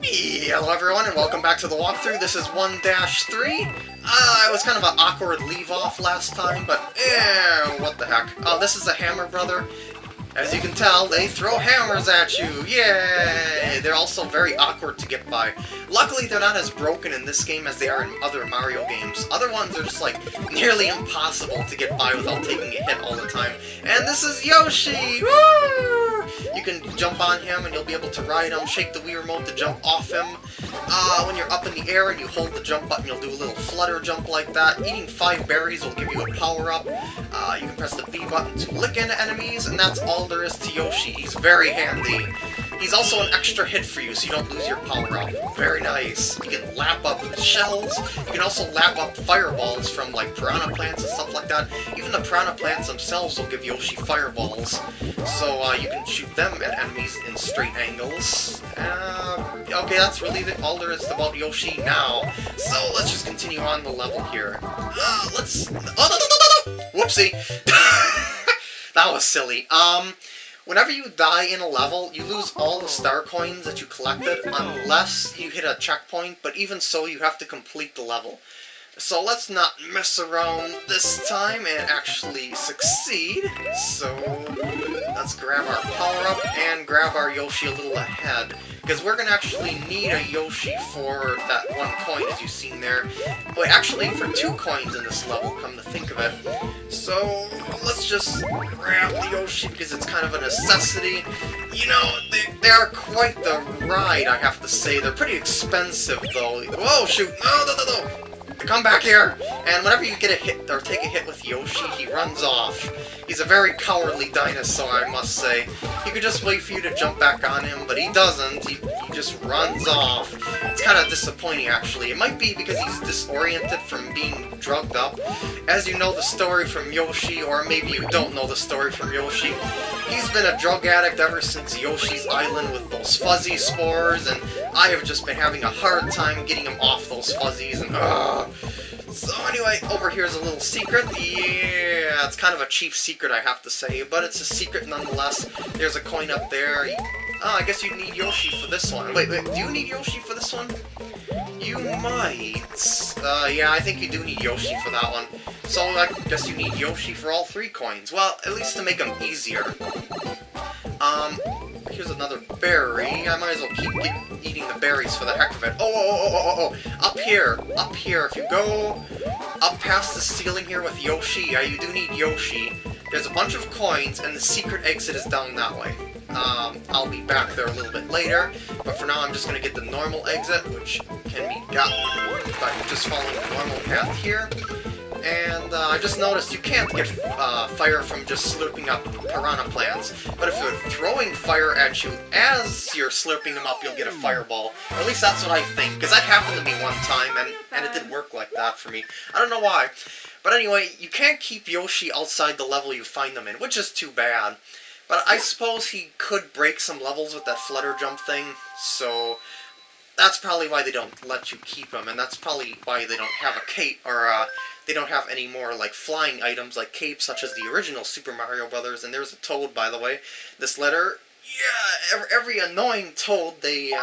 Hello everyone and welcome back to the walkthrough. This is 1-3. It was kind of an awkward leave-off last time, but what the heck. This is the Hammer Brother. As you can tell, they throw hammers at you! Yay! They're also very awkward to get by. Luckily, they're not as broken in this game as they are in other Mario games. Other ones are just, like, nearly impossible to get by without taking a hit all the time. And this is Yoshi! Woo! You can jump on him and you'll be able to ride him, shake the Wii Remote to jump off him. When you're up in the air and you hold the jump button, you'll do a little flutter jump like that. Eating 5 berries will give you a power-up. You can press the B button to lick into enemies, and that's all there is to Yoshi. He's very handy. He's also an extra hit for you, so you don't lose your power-up. Very nice. You can lap up shells. You can also lap up fireballs from, like, piranha plants and stuff like that. Even the piranha plants themselves will give Yoshi fireballs. So, you can shoot them at enemies in straight angles. Okay, that's really all there is about Yoshi now. So, let's just continue on the level here. Whoopsie! That was silly. Whenever you die in a level, you lose all the star coins that you collected, unless you hit a checkpoint, but even so, you have to complete the level. So let's not mess around this time and actually succeed. So let's grab our power-up and grab our Yoshi a little ahead, because we're going to actually need a Yoshi for that 1 coin, as you've seen there. Wait, actually, for 2 coins in this level, come to think of it. So let's just grab the Yoshi, because it's kind of a necessity. You know, they are quite the ride, I have to say. They're pretty expensive, though. Whoa, shoot! No! Come back here! And whenever you get a hit, or take a hit with Yoshi, he runs off. He's a very cowardly dinosaur, I must say. He could just wait for you to jump back on him, but he doesn't. He just runs off. It's kind of disappointing, actually. It might be because he's disoriented from being drugged up. As you know the story from Yoshi, or maybe you don't know the story from Yoshi, he's been a drug addict ever since Yoshi's Island with those fuzzy spores, and I have just been having a hard time getting him off those fuzzies, and So anyway, over here is a little secret. Yeah, it's kind of a cheap secret, I have to say, but it's a secret nonetheless. There's a coin up there. I guess you need Yoshi for this one. Wait, do you need Yoshi for this one? You might. Yeah, I think you do need Yoshi for that one. So I guess you need Yoshi for all 3 coins. Well, at least to make them easier. Here's another berry. I might as well keep eating the berries for the heck of it. Oh! Up here, if you go up past the ceiling here with Yoshi, yeah, you do need Yoshi. There's a bunch of coins, and the secret exit is down that way. I'll be back there a little bit later, but for now I'm just going to get the normal exit, which can be gotten by just following the normal path here. And I just noticed you can't get fire from just slurping up piranha plants, but if they're throwing fire at you as you're slurping them up, you'll get a fireball. Or at least that's what I think, because that happened to me one time, and it did work like that for me. I don't know why. But anyway, you can't keep Yoshi outside the level you find them in, which is too bad. But I suppose he could break some levels with that flutter jump thing, so that's probably why they don't let you keep him, and that's probably why they don't have a cape, or they don't have any more, like, flying items like capes, such as the original Super Mario Brothers. And there's a Toad, by the way. This letter, yeah, every annoying Toad they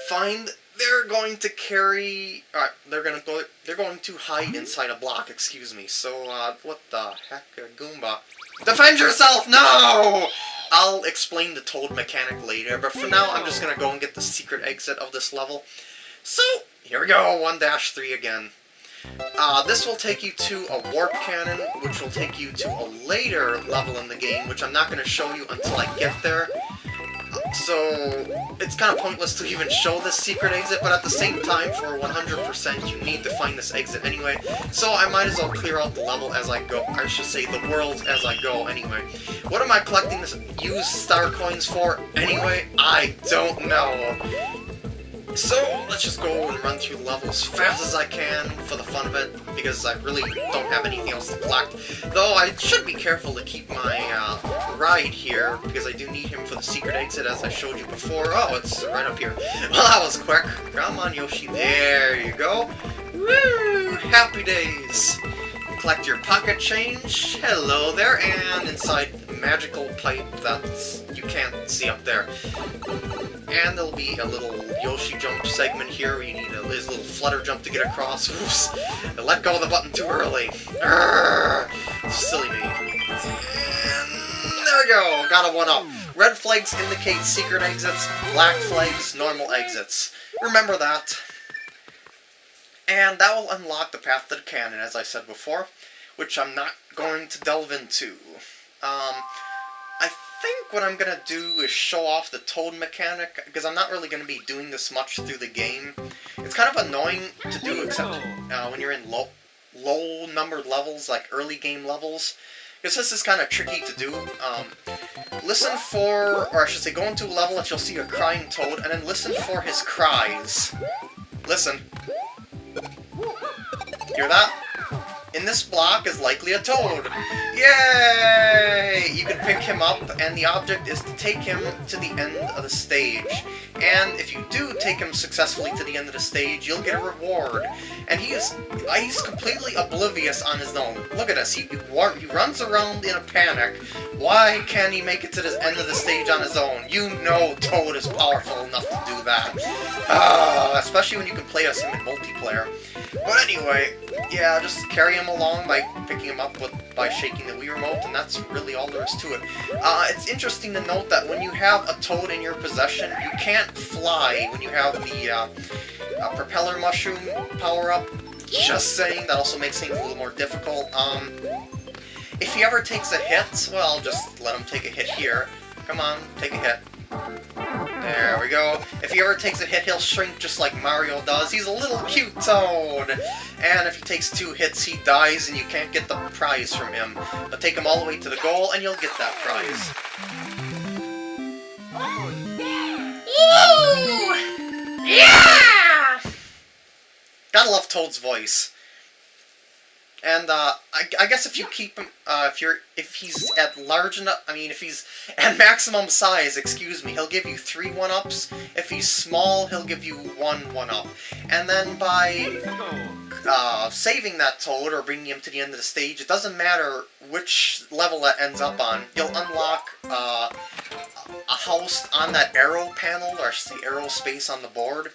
find, they're going to carry. They're going to hide inside a block. Excuse me. So, what the heck, Goomba? Defend yourself! No! I'll explain the Toad mechanic later, but for now, I'm just gonna go and get the secret exit of this level. So, here we go, 1-3 again. This will take you to a warp cannon, which will take you to a later level in the game, which I'm not going to show you until I get there. So, it's kind of pointless to even show this secret exit, but at the same time, for 100%, you need to find this exit anyway. So I might as well clear out the level as I go. I should say the worlds as I go anyway. What am I collecting this used star coins for anyway? I don't know. So, let's just go and run through the level as fast as I can for the fun of it, because I really don't have anything else to collect. Though I should be careful to keep my ride here, because I do need him for the secret exit, as I showed you before. Oh, it's right up here. Well, that was quick. Come on, Yoshi. There you go. Woo! Happy days. collect your pocket change. Hello there, and inside the magical pipe that you can't see up there. And there'll be a little Yoshi jump segment here where you need his little flutter jump to get across. Oops! I let go of the button too early. Arrgh! Silly me. And there we go! Got a 1-up. Red flags indicate secret exits, black flags, normal exits. Remember that. And that will unlock the path to the cannon, as I said before, which I'm not going to delve into. I think what I'm going to do is show off the Toad mechanic, because I'm not really going to be doing this much through the game. It's kind of annoying to do, except when you're in low-numbered levels, like early game levels. Because this is kind of tricky to do. Listen for, or I should say, go into a level that you'll see a crying Toad, and then listen for his cries. Listen. Hear that? In this block is likely a Toad. Yay! You can pick him up, and the object is to take him to the end of the stage. And if you do take him successfully to the end of the stage, you'll get a reward. And he's completely oblivious on his own. Look at this. He runs around in a panic. Why can't he make it to the end of the stage on his own? You know Toad is powerful enough to do that. Especially when you can play as him in multiplayer. But anyway, yeah, just carry him along by picking him up by shaking the Wii Remote, and that's really all there is to it. It's interesting to note that when you have a Toad in your possession, you can't fly when you have the propeller mushroom power-up. Just saying, that also makes things a little more difficult. If he ever takes a hit, well, just let him take a hit here. Come on, take a hit. There we go. If he ever takes a hit, he'll shrink just like Mario does. He's a little cute Toad! And if he takes 2 hits, he dies and you can't get the prize from him. But take him all the way to the goal and you'll get that prize. Woo! Yeah! Gotta love Toad's voice. And I guess if you keep him, if he's at large enough, if he's at maximum size, excuse me, he'll give you 3 1-ups. If he's small, he'll give you 1 1-up. And then by saving that Toad or bringing him to the end of the stage, it doesn't matter which level that ends up on. You'll unlock a house on that arrow panel, or I should say arrow space on the board.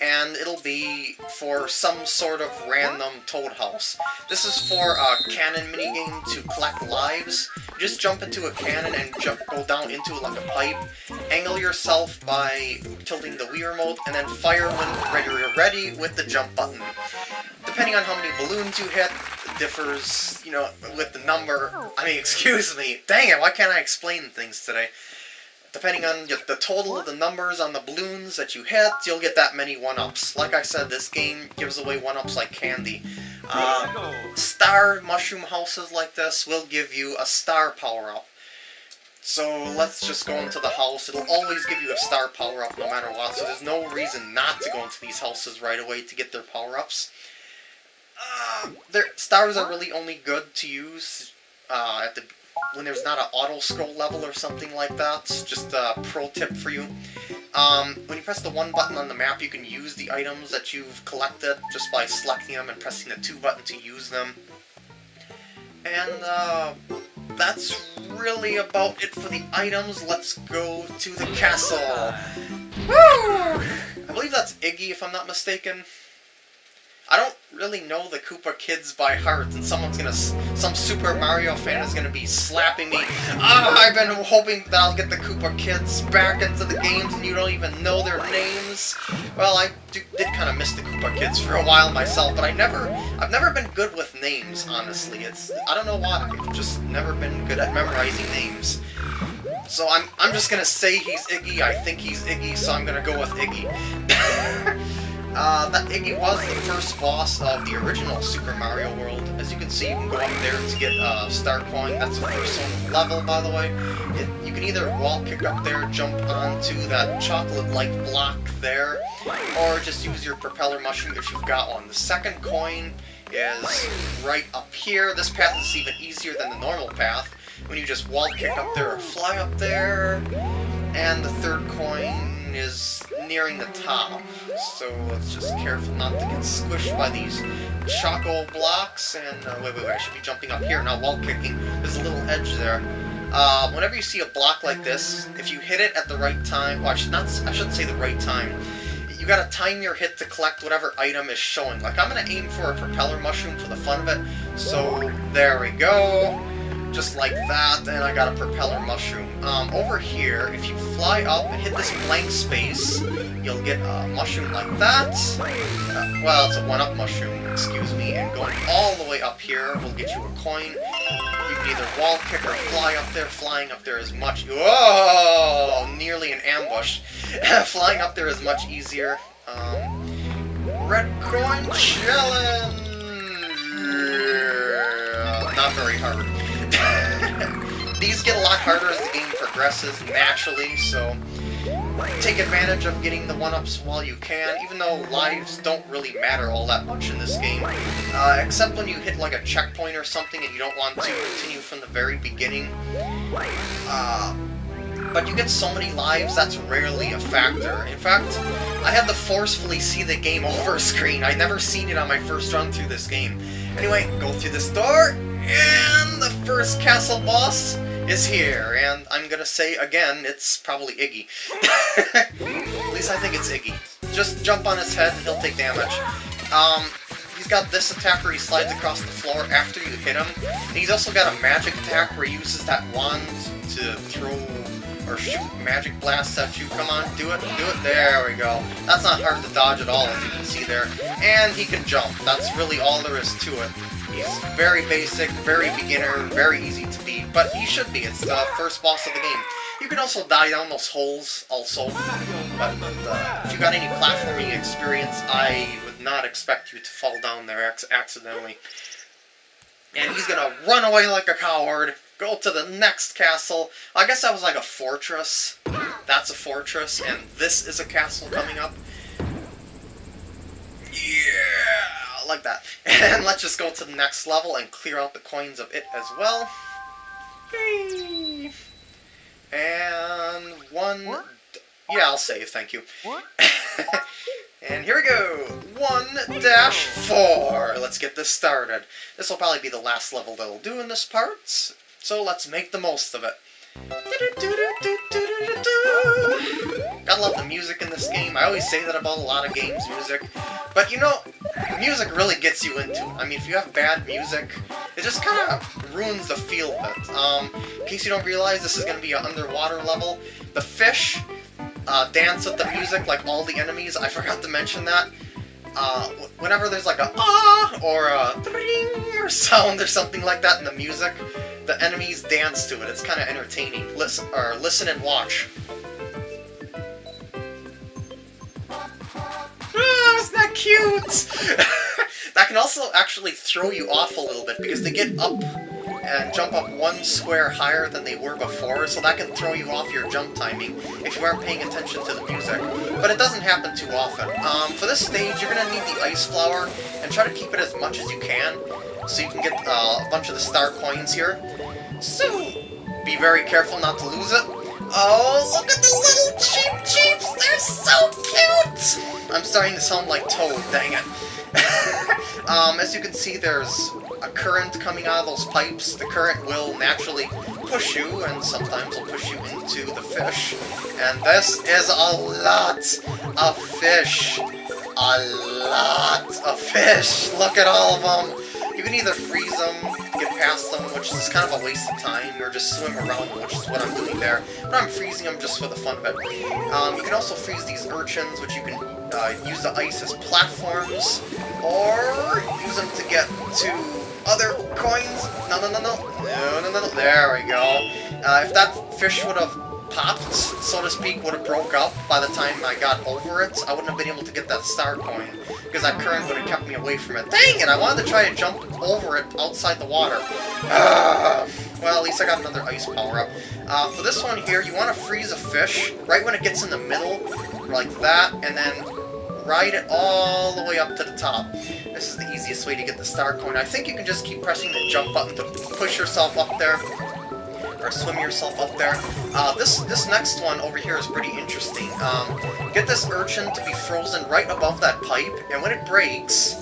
And it'll be for some sort of random Toad house. This is for a cannon minigame to collect lives. You just jump into a cannon and go down into it like a pipe. Angle yourself by tilting the Wii Remote, and then fire when you're ready with the jump button. Depending on how many balloons you hit, it differs, with the number. Excuse me. Dang it, why can't I explain things today? Depending on the total of the numbers on the balloons that you hit, you'll get that many 1-ups. Like I said, this game gives away 1-ups like candy. Star mushroom houses like this will give you a star power-up. So let's just go into the house. It'll always give you a star power-up no matter what, so there's no reason not to go into these houses right away to get their power-ups. Stars are really only good to use when there's not an auto-scroll level or something like that. Just a pro tip for you. When you press the 1 button on the map, you can use the items that you've collected just by selecting them and pressing the 2 button to use them. And that's really about it for the items. Let's go to the castle. Woo! I believe that's Iggy, if I'm not mistaken. I don't really know the Koopa Kids by heart, and some Super Mario fan is gonna be slapping me. I've been hoping that I'll get the Koopa Kids back into the games and you don't even know their names. Well, I did kind of miss the Koopa Kids for a while myself, but I've never been good with names, honestly. I don't know why. I've just never been good at memorizing names. So I'm just gonna say he's Iggy. I think he's Iggy, so I'm gonna go with Iggy. That Iggy was the first boss of the original Super Mario World. As you can see, you can go up there to get a star coin. That's the first level, by the way. You can either wall kick up there, jump onto that chocolate-like block there, or just use your propeller mushroom if you've got one. The second coin is right up here. This path is even easier than the normal path, when you just wall kick up there or fly up there. And the third coin mushroom is nearing the top, so let's just careful not to get squished by these choco blocks. And wait, I should be jumping up here now while kicking. There's a little edge there. Whenever you see a block like this, if you hit it at the right time, well, I shouldn't say the right time. You gotta time your hit to collect whatever item is showing. Like, I'm gonna aim for a propeller mushroom for the fun of it. So, there we go. Just like that, and I got a propeller mushroom. Over here, if you fly up and hit this blank space, you'll get a mushroom like that. Well, it's a 1-up mushroom, excuse me. And going all the way up here will get you a coin. You can either wall kick or fly up there. Flying up there is much... Whoa! Nearly an ambush. Flying up there is much easier. Red coin challenge! Not very hard. These get a lot harder as the game progresses, naturally, so take advantage of getting the 1-ups while you can, even though lives don't really matter all that much in this game. Except when you hit like a checkpoint or something and you don't want to continue from the very beginning. But you get so many lives, that's rarely a factor. In fact, I had to forcefully see the game over screen. I'd never seen it on my first run through this game. Anyway, go through this door, and the first castle boss is here. And I'm gonna say again, it's probably Iggy. At least I think it's Iggy. Just jump on his head and he'll take damage. He's got this attack where he slides across the floor after you hit him. And he's also got a magic attack where he uses that wand to throw or shoot magic blasts at you. Come on, do it, there we go. That's not hard to dodge at all, as you can see there. And he can jump, that's really all there is to it. He's very basic, very beginner, very easy to beat, but he should be, it's the first boss of the game. You can also die down those holes, also, but if you got any platforming experience, I would not expect you to fall down there accidentally. And he's gonna run away like a coward, go to the next castle. I guess that was like a fortress. That's a fortress, and this is a castle coming up. Yeah, like that. And let's just go to the next level and clear out the coins of it as well. Yay! And one... Yeah, I'll save, thank you. And here we go! 1-4! Let's get this started. This will probably be the last level that we'll do in this part, so let's make the most of it. Gotta love the music in this game. I always say that about a lot of games, music. But you know, music really gets you into it. I mean, if you have bad music, it just kind of ruins the feel of it. In case you don't realize, this is going to be an underwater level. The fish dance with the music like all the enemies. I forgot to mention that. Whenever there's like a ah or a ding or sound or something like that in the music, the enemies dance to it. It's kind of entertaining. Listen and watch. Ah, isn't that cute? That can also actually throw you off a little bit because they get up and jump up one square higher than they were before, so that can throw you off your jump timing if you aren't paying attention to the music. But it doesn't happen too often. For this stage, you're going to need the ice flower, and try to keep it as much as you can, so you can get a bunch of the star coins here. So, be very careful not to lose it. Oh, look at the little Cheep Cheeps! They're so cute! I'm starting to sound like Toad, dang it. As you can see, there's a current coming out of those pipes. The current will naturally push you, and sometimes will push you into the fish. And this is a lot of fish. A lot of fish. Look at all of them. You can either freeze them, get past them, which is kind of a waste of time, or just swim around them, which is what I'm doing there. But I'm freezing them just for the fun of it. You can also freeze these urchins, which you can use the ice as platforms, or use them to get to other coins. No. There we go. If that fish would have popped, so to speak, would have broke up by the time I got over it, I wouldn't have been able to get that star coin, because that current would have kept me away from it. Dang it, I wanted to try to jump over it outside the water. Well, at least I got another ice power-up. For this one here, you want to freeze a fish right when it gets in the middle, like that, and then ride it all the way up to the top. This is the easiest way to get the star coin. I think you can just keep pressing the jump button to push yourself up there. or swim yourself up there. This next one over here is pretty interesting. Get this urchin to be frozen right above that pipe, and when it breaks,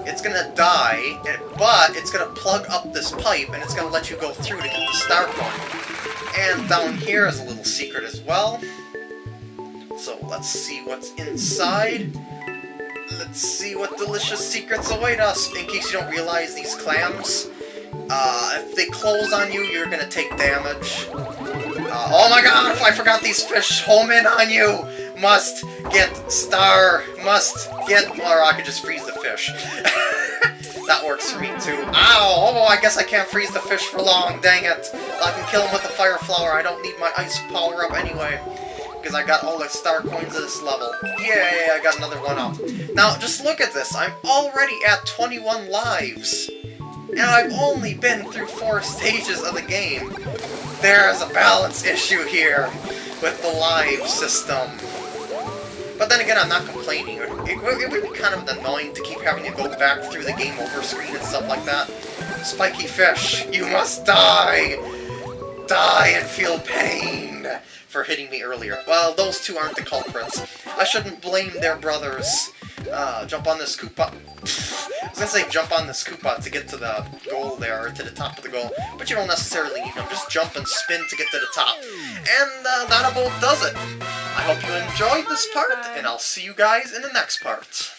it's gonna die, but it's gonna plug up this pipe, and it's gonna let you go through to get the star coin. And down here is a little secret as well. So let's see what's inside. Let's see what delicious secrets await us. In case you don't realize, these clams, if they close on you, you're gonna take damage. Oh my god, I forgot these fish home in on you! Must get star, must get... Or I could just freeze the fish. That works for me too. Ow! Oh, I guess I can't freeze the fish for long, dang it. I can kill him with a fire flower, I don't need my ice power-up anyway. Because I got all the star coins at this level. Yay, I got another one up. Now, just look at this. I'm already at 21 lives. And I've only been through 4 stages of the game. There's a balance issue here with the live system. But then again, I'm not complaining. It would be kind of annoying to keep having to go back through the game over screen and stuff like that. Spiky fish, you must die! Die and feel pain! For hitting me earlier. Well, those two aren't the culprits. I shouldn't blame their brothers. Jump on this Koopa. I was gonna say jump on this Koopa to get to the goal there, or to the top of the goal, but you don't necessarily need them. Just jump and spin to get to the top. And that about does it. I hope you enjoyed this part, and I'll see you guys in the next part.